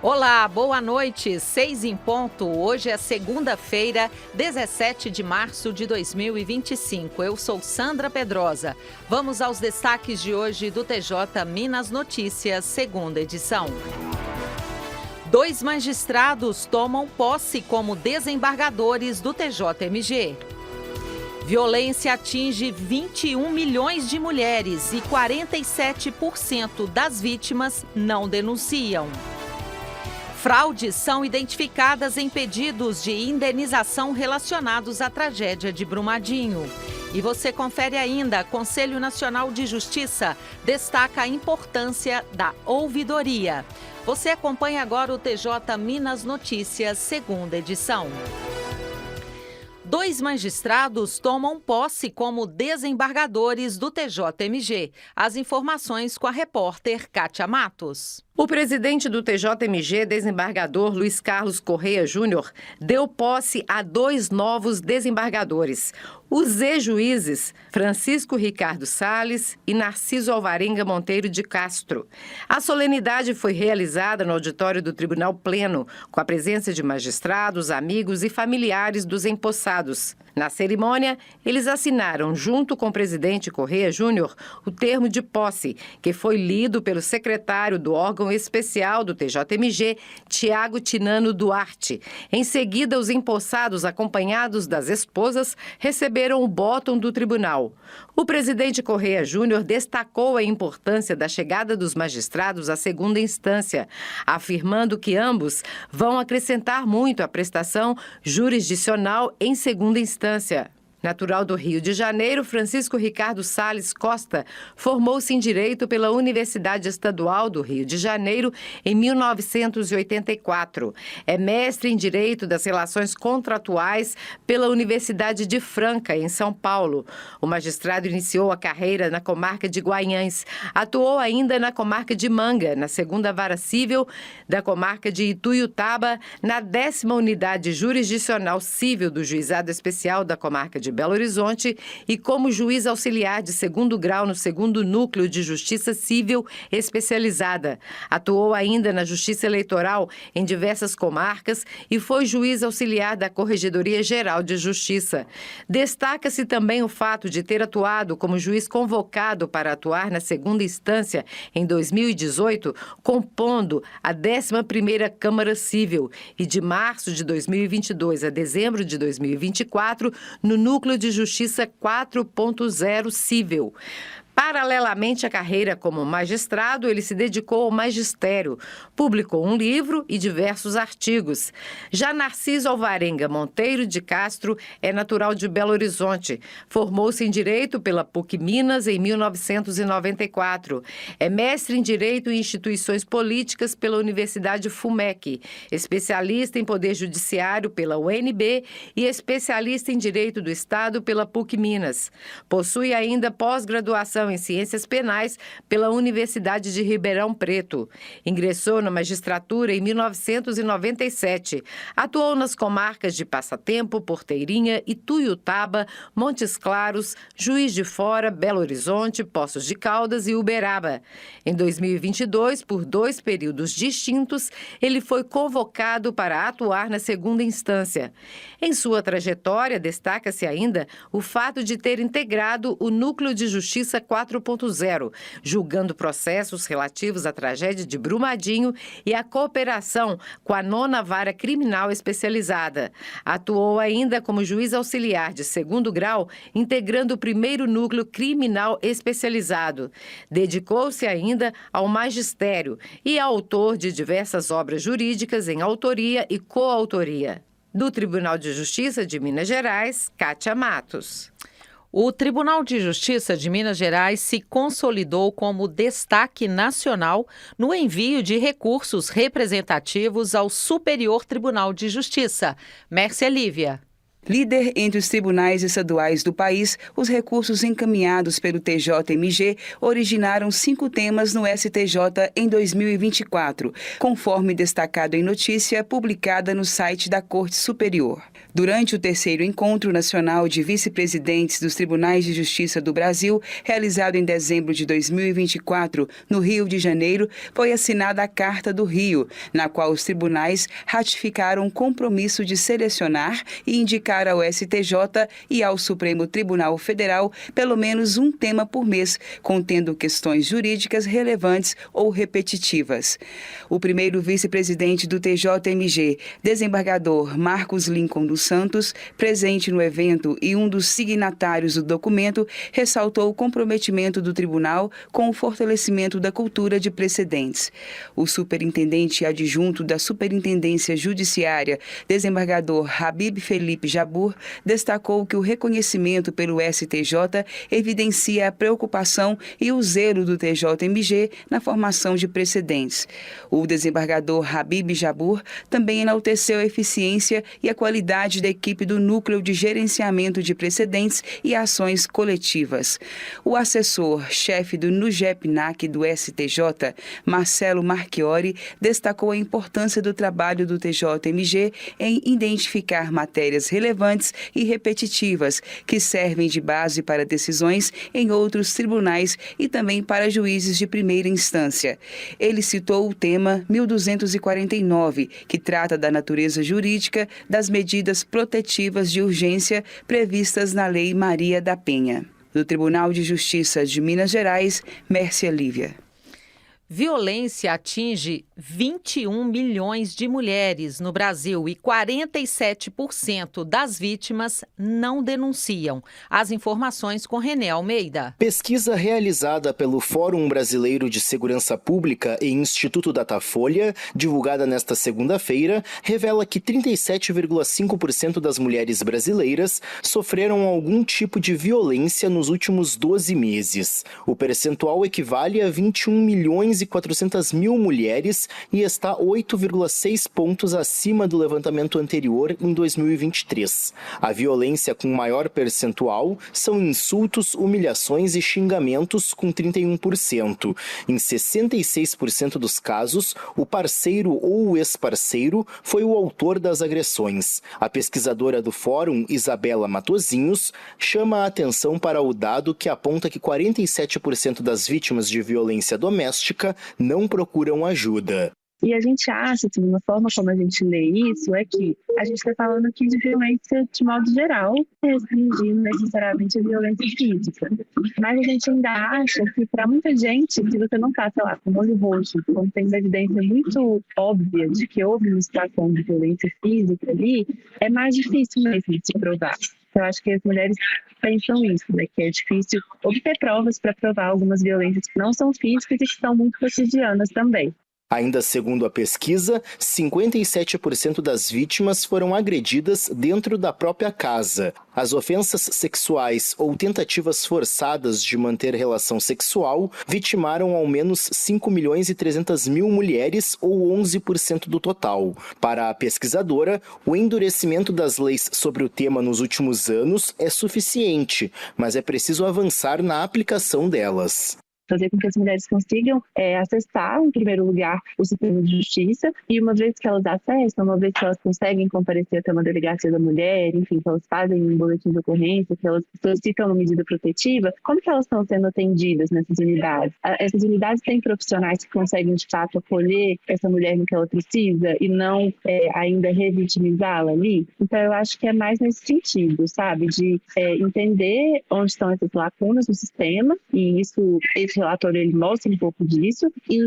Olá, boa noite, 6 em ponto. Hoje é segunda-feira, 17 de março de 2025. Eu sou Sandra Pedrosa. Vamos aos destaques de hoje do TJ Minas Notícias, segunda edição. 2 magistrados tomam posse como desembargadores do TJMG. Violência atinge 21 milhões de mulheres e 47% das vítimas não denunciam. Fraudes são identificadas em pedidos de indenização relacionados à tragédia de Brumadinho. E você confere ainda, Conselho Nacional de Justiça destaca a importância da ouvidoria. Você acompanha agora o TJ Minas Notícias, segunda edição. 2 magistrados tomam posse como desembargadores do TJMG. As informações com a repórter Kátia Matos. O presidente do TJMG, desembargador Luiz Carlos Correia Júnior, deu posse a 2 novos desembargadores. Os ex-juízes Francisco Ricardo Salles e Narciso Alvarenga Monteiro de Castro. A solenidade foi realizada no auditório do Tribunal Pleno, com a presença de magistrados, amigos e familiares dos empossados. Na cerimônia, eles assinaram, junto com o presidente Correia Júnior, o termo de posse, que foi lido pelo secretário do órgão especial do TJMG, Tiago Tinano Duarte. Em seguida, os empossados, acompanhados das esposas, receberam o bótum do tribunal. O presidente Correia Júnior destacou a importância da chegada dos magistrados à segunda instância, afirmando que ambos vão acrescentar muito à prestação jurisdicional em segunda instância. Natural do Rio de Janeiro, Francisco Ricardo Salles Costa formou-se em Direito pela Universidade Estadual do Rio de Janeiro em 1984. É mestre em Direito das Relações Contratuais pela Universidade de Franca, em São Paulo. O magistrado iniciou a carreira na comarca de Guanhães. Atuou ainda na comarca de Manga, na segunda vara civil da comarca de Ituiutaba, na 10ª Unidade Jurisdicional Civil do Juizado Especial da comarca de Belo Horizonte e como juiz auxiliar de 2º grau no 2º Núcleo de Justiça Civil Especializada. Atuou ainda na Justiça Eleitoral em diversas comarcas e foi juiz auxiliar da Corregedoria Geral de Justiça. Destaca-se também o fato de ter atuado como juiz convocado para atuar na segunda instância em 2018, compondo a 11ª Câmara Civil e de março de 2022 a dezembro de 2024 no Núcleo de Justiça 4.0 Civil. Paralelamente à carreira como magistrado, ele se dedicou ao magistério, publicou um livro e diversos artigos. Já Narciso Alvarenga Monteiro de Castro é natural de Belo Horizonte. Formou-se em Direito pela PUC Minas em 1994. É mestre em Direito e Instituições Políticas pela Universidade FUMEC, especialista em Poder Judiciário pela UNB e especialista em Direito do Estado pela PUC Minas. Possui ainda pós-graduação em Ciências Penais pela Universidade de Ribeirão Preto. Ingressou na magistratura em 1997. Atuou nas comarcas de Passatempo, Porteirinha, Ituiutaba, Montes Claros, Juiz de Fora, Belo Horizonte, Poços de Caldas e Uberaba. Em 2022, por 2 períodos distintos, ele foi convocado para atuar na segunda instância. Em sua trajetória, destaca-se ainda o fato de ter integrado o Núcleo de Justiça 4.0, julgando processos relativos à tragédia de Brumadinho e à cooperação com a 9ª Vara Criminal Especializada. Atuou ainda como juiz auxiliar de 2º grau, integrando o 1º Núcleo Criminal Especializado. Dedicou-se ainda ao magistério e é autor de diversas obras jurídicas em autoria e coautoria. Do Tribunal de Justiça de Minas Gerais, Kátia Matos. O Tribunal de Justiça de Minas Gerais se consolidou como destaque nacional no envio de recursos representativos ao Superior Tribunal de Justiça. Mércia Lívia. Líder entre os tribunais estaduais do país, os recursos encaminhados pelo TJMG originaram 5 temas no STJ em 2024, conforme destacado em notícia publicada no site da Corte Superior. Durante o 3º Encontro Nacional de Vice-Presidentes dos Tribunais de Justiça do Brasil, realizado em dezembro de 2024, no Rio de Janeiro, foi assinada a Carta do Rio, na qual os tribunais ratificaram o compromisso de selecionar e indicar ao STJ e ao Supremo Tribunal Federal pelo menos um tema por mês, contendo questões jurídicas relevantes ou repetitivas. O primeiro vice-presidente do TJMG, desembargador Marcos Lincoln dos Santos, presente no evento e um dos signatários do documento, ressaltou o comprometimento do tribunal com o fortalecimento da cultura de precedentes. O superintendente adjunto da Superintendência Judiciária, desembargador Habib Felipe Jabur, destacou que o reconhecimento pelo STJ evidencia a preocupação e o zelo do TJMG na formação de precedentes. O desembargador Habib Jabur também enalteceu a eficiência e a qualidade da equipe do Núcleo de Gerenciamento de Precedentes e Ações Coletivas. O assessor-chefe do NUGEP-NAC do STJ, Marcelo Marchiori, destacou a importância do trabalho do TJMG em identificar matérias relevantes e repetitivas que servem de base para decisões em outros tribunais e também para juízes de primeira instância. Ele citou o tema 1249, que trata da natureza jurídica das medidas protetivas de urgência previstas na Lei Maria da Penha. Do Tribunal de Justiça de Minas Gerais, Mércia Lívia. Violência atinge 21 milhões de mulheres no Brasil e 47% das vítimas não denunciam. As informações com René Almeida. Pesquisa realizada pelo Fórum Brasileiro de Segurança Pública e Instituto Datafolha, divulgada nesta segunda-feira, revela que 37,5% das mulheres brasileiras sofreram algum tipo de violência nos últimos 12 meses. O percentual equivale a 21 milhões e 400 mil mulheres e está 8,6 pontos acima do levantamento anterior em 2023. A violência com maior percentual são insultos, humilhações e xingamentos com 31%. Em 66% dos casos, o parceiro ou o ex-parceiro foi o autor das agressões. A pesquisadora do Fórum, Isabela Matosinhos, chama a atenção para o dado que aponta que 47% das vítimas de violência doméstica não procuram ajuda. E a gente acha que, de uma forma como a gente lê isso, é que a gente está falando aqui de violência de modo geral, restringindo necessariamente a violência física. Mas a gente ainda acha que, para muita gente, se você não está, sei lá, com o olho roxo, quando tem uma evidência muito óbvia de que houve uma situação de violência física ali, é mais difícil mesmo de se provar. Eu acho que as mulheres pensam isso, né? Que é difícil obter provas para provar algumas violências que não são físicas e que são muito cotidianas também. Ainda segundo a pesquisa, 57% das vítimas foram agredidas dentro da própria casa. As ofensas sexuais ou tentativas forçadas de manter relação sexual vitimaram ao menos 5 milhões e 300 mil mulheres, ou 11% do total. Para a pesquisadora, o endurecimento das leis sobre o tema nos últimos anos é suficiente, mas é preciso avançar na aplicação delas. Fazer com que as mulheres consigam acessar, em primeiro lugar, o sistema de justiça, e uma vez que elas acessam, uma vez que elas conseguem comparecer até uma delegacia da mulher, enfim, que elas fazem um boletim de ocorrência, que elas solicitam uma medida protetiva, como que elas estão sendo atendidas nessas unidades? Essas unidades têm profissionais que conseguem, de fato, acolher essa mulher no que ela precisa e não ainda revitimizá-la ali? Então, eu acho que é mais nesse sentido, sabe? De entender onde estão essas lacunas no sistema, e esse relatório ele mostra um pouco disso, e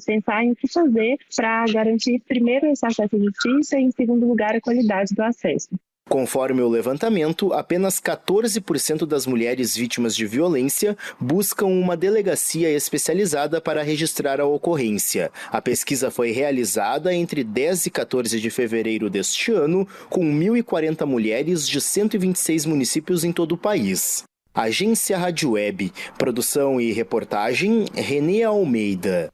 pensar em o que fazer para garantir, primeiro, esse acesso à justiça e, em segundo lugar, a qualidade do acesso. Conforme o levantamento, apenas 14% das mulheres vítimas de violência buscam uma delegacia especializada para registrar a ocorrência. A pesquisa foi realizada entre 10 e 14 de fevereiro deste ano, com 1.040 mulheres de 126 municípios em todo o país. Agência Rádio Web. Produção e reportagem, René Almeida.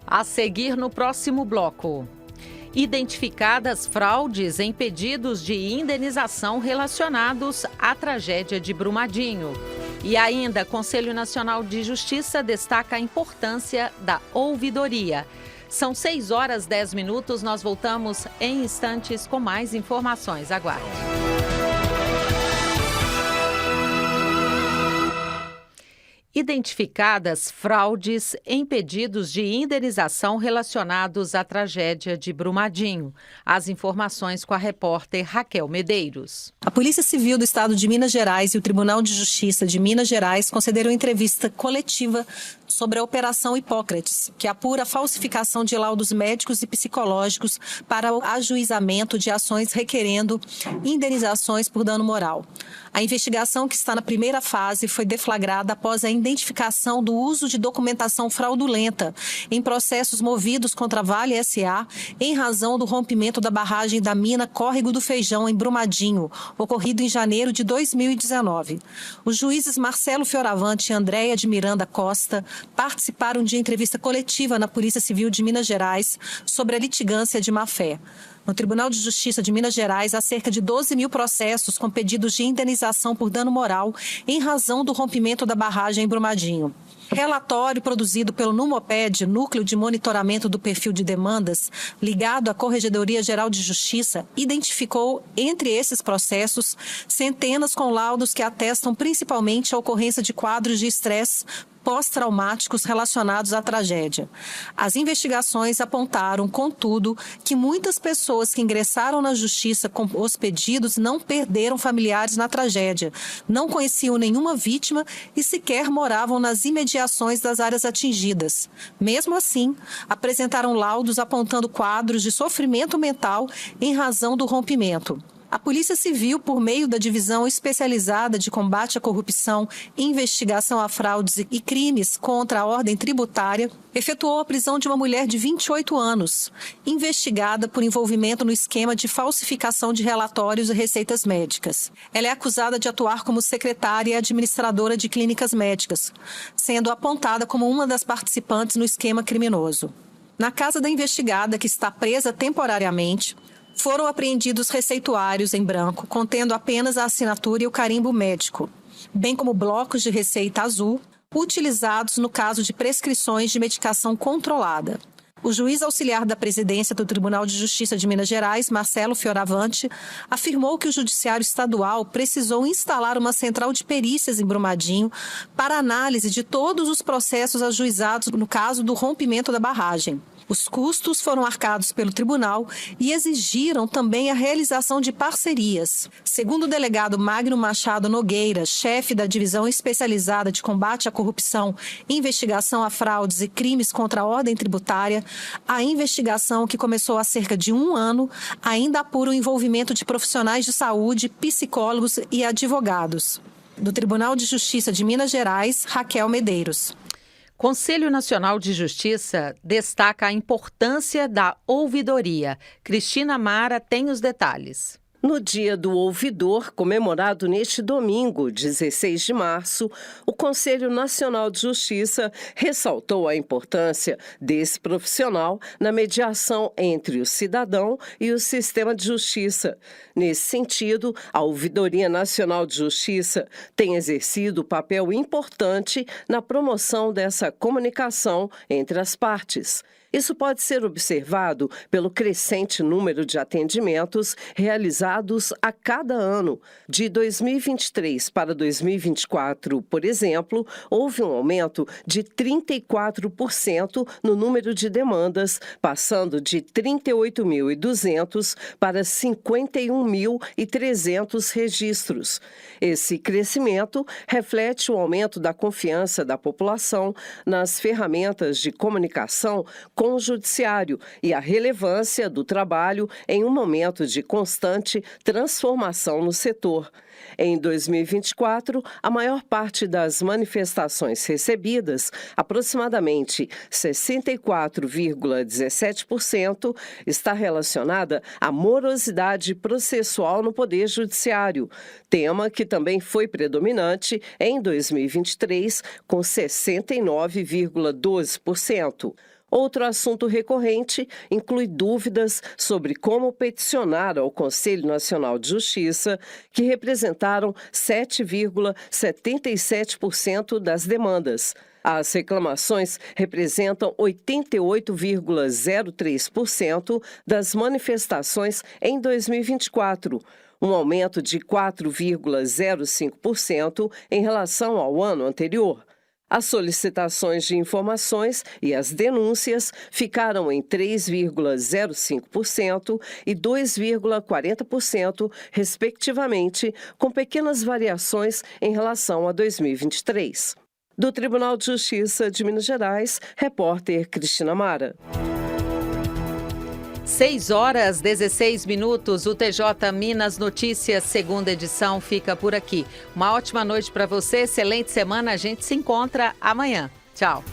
A seguir no próximo bloco. Identificadas fraudes em pedidos de indenização relacionados à tragédia de Brumadinho. E ainda, Conselho Nacional de Justiça destaca a importância da ouvidoria. São 6h10, nós voltamos em instantes com mais informações. Aguarde. Identificadas fraudes em pedidos de indenização relacionados à tragédia de Brumadinho. As informações com a repórter Raquel Medeiros. A Polícia Civil do Estado de Minas Gerais e o Tribunal de Justiça de Minas Gerais concederam entrevista coletiva sobre a Operação Hipócrates, que apura a falsificação de laudos médicos e psicológicos para o ajuizamento de ações requerendo indenizações por dano moral. A investigação, que está na primeira fase, foi deflagrada após a identificação do uso de documentação fraudulenta em processos movidos contra a Vale S.A. em razão do rompimento da barragem da mina Córrego do Feijão, em Brumadinho, ocorrido em janeiro de 2019. Os juízes Marcelo Fioravante e Andréia de Miranda Costa participaram de entrevista coletiva na Polícia Civil de Minas Gerais sobre a litigância de má-fé. No Tribunal de Justiça de Minas Gerais, há cerca de 12 mil processos com pedidos de indenização por dano moral em razão do rompimento da barragem em Brumadinho. Relatório produzido pelo NUMOPED, Núcleo de Monitoramento do Perfil de Demandas, ligado à Corregedoria Geral de Justiça, identificou, entre esses processos, centenas com laudos que atestam principalmente a ocorrência de quadros de estresse pós-traumáticos relacionados à tragédia. As investigações apontaram, contudo, que muitas pessoas que ingressaram na justiça com os pedidos não perderam familiares na tragédia, não conheciam nenhuma vítima e sequer moravam nas imediações das áreas atingidas. Mesmo assim, apresentaram laudos apontando quadros de sofrimento mental em razão do rompimento. A Polícia Civil, por meio da Divisão Especializada de Combate à Corrupção, Investigação a Fraudes e Crimes contra a Ordem Tributária, efetuou a prisão de uma mulher de 28 anos, investigada por envolvimento no esquema de falsificação de relatórios e receitas médicas. Ela é acusada de atuar como secretária e administradora de clínicas médicas, sendo apontada como uma das participantes no esquema criminoso. Na casa da investigada, que está presa temporariamente, foram apreendidos receituários em branco, contendo apenas a assinatura e o carimbo médico, bem como blocos de receita azul, utilizados no caso de prescrições de medicação controlada. O juiz auxiliar da presidência do Tribunal de Justiça de Minas Gerais, Marcelo Fioravante, afirmou que o Judiciário Estadual precisou instalar uma central de perícias em Brumadinho para análise de todos os processos ajuizados no caso do rompimento da barragem. Os custos foram arcados pelo tribunal e exigiram também a realização de parcerias. Segundo o delegado Magno Machado Nogueira, chefe da Divisão Especializada de Combate à Corrupção, Investigação a Fraudes e Crimes contra a Ordem Tributária, a investigação, que começou há cerca de 1 ano, ainda apura o envolvimento de profissionais de saúde, psicólogos e advogados. Do Tribunal de Justiça de Minas Gerais, Raquel Medeiros. Conselho Nacional de Justiça destaca a importância da ouvidoria. Cristina Mara tem os detalhes. No Dia do Ouvidor, comemorado neste domingo, 16 de março, o Conselho Nacional de Justiça ressaltou a importância desse profissional na mediação entre o cidadão e o sistema de justiça. Nesse sentido, a Ouvidoria Nacional de Justiça tem exercido papel importante na promoção dessa comunicação entre as partes. Isso pode ser observado pelo crescente número de atendimentos realizados a cada ano. De 2023 para 2024, por exemplo, houve um aumento de 34% no número de demandas, passando de 38.200 para 51.300 registros. Esse crescimento reflete o aumento da confiança da população nas ferramentas de comunicação com o Judiciário e a relevância do trabalho em um momento de constante transformação no setor. Em 2024, a maior parte das manifestações recebidas, aproximadamente 64,17%, está relacionada à morosidade processual no Poder Judiciário, tema que também foi predominante em 2023, com 69,12%. Outro assunto recorrente inclui dúvidas sobre como peticionar ao Conselho Nacional de Justiça, que representaram 7,77% das demandas. As reclamações representam 88,03% das manifestações em 2024, um aumento de 4,05% em relação ao ano anterior. As solicitações de informações e as denúncias ficaram em 3,05% e 2,40%, respectivamente, com pequenas variações em relação a 2023. Do Tribunal de Justiça de Minas Gerais, repórter Cristina Mara. 6h16, o TJ Minas Notícias, segunda edição, fica por aqui. Uma ótima noite para você, excelente semana, a gente se encontra amanhã. Tchau.